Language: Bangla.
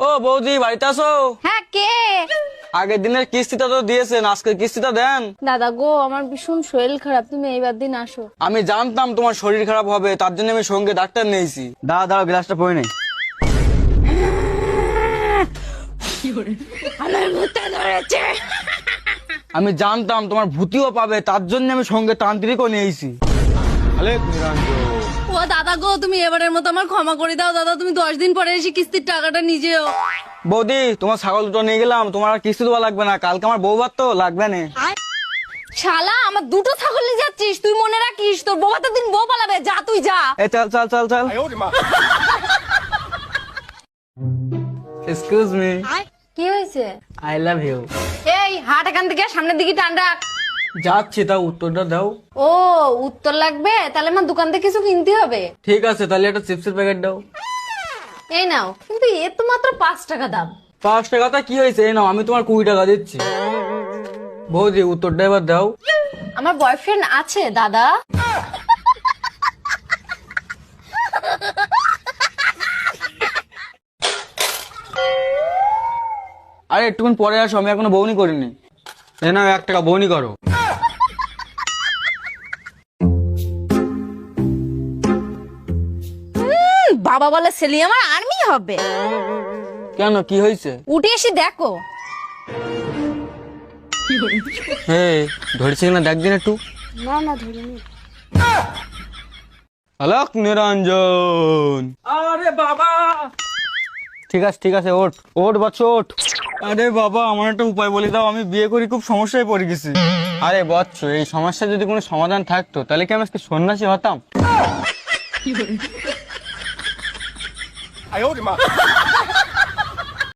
ও বৌদি বাড়িতে আসো। হ্যাঁ, কে? আগের দিনের কিস্তিটা তো দিয়েছেন, আজকের কিস্তিটা দেন। দাদা গো, আমার ভীষণ শরীর খারাপ, তুমি এইবার দিন আসো। আমি জানতাম তোমার শরীর খারাপ হবে, তার জন্য আমি সঙ্গে ডাক্তার নিয়েছি। দাঁড়াও গ্লাসটা পড়ে নেই। আমার ভূতে ধরেছে। আমি জানতাম তোমার ভূতিও পাবে, তার জন্য আমি সঙ্গে তান্ত্রিকও নিয়েছি। ও দাদা গো, তুমি এবারের মতো আমার ক্ষমা করে দাও দাদা, তুমি 10 দিন পরে এসে কিস্তির টাকাটা নিজেও। বৌদি তোমার ছাগল দুটো নিয়ে গেলাম, তোমার আর কিস্তি দেওয়া লাগবে না, কালকে আমার বউ ভাত তো লাগবে না। শালা, আমার দুটো ছাগল নিয়ে যাচ্ছিস, তুই মনে রাখিস তোর বউ ভাতের দিন বউ পালাবে, যা তুই যা। এই চল চল চল চল। এক্সকিউজ মি, কি হয়েছে? I love you. এই হাট এখান থেকে, সামনের দিকে টান রাখ। যাচ্ছি, তাও উত্তরটা দাও। ও, উত্তর লাগবে? তাহলে আমার দোকান থেকে কিছু কিনতে হবে। ঠিক আছে, তাহলে একটা চিপসের প্যাকেট দাও। এই নাও, কিন্তু এর তো মাত্র 5 টাকা দাম। 5 টাকাটা কি হয়েছে, এই নাও, আমি তোমার 20 টাকা দিচ্ছি। বৌদি উত্তরটা এবার দাও। আমার বয়ফ্রেন্ড আছে দাদা। আরে একটুক্ষণ পরে আসো, আমি এখনো বউনি করিনি। এ নাও 1 টাকা, বউনি করো। বাবা বলে ছেলে আমার আর্মি হবে। কেন, কি হয়েছে? উঠে এসে দেখো। হ্যাঁ, ধরেছি কিনা দেখ দিন একটু। না না, ধরিনি। আলোক নিরঞ্জন। আরে বাবা, ঠিক আছে ঠিক আছে, ওঠ ওঠ বাচ্চা ওঠ। আরে বাবা, আমার একটা উপায় বলে দাও, আমি বিয়ে করি খুব সমস্যায় পড়ে গেছি। আরে বৎস, এই সমস্যা যদি কোনো সমাধান থাকতো তাহলে কি আমি আজকে সন্ন্যাসী হতাম।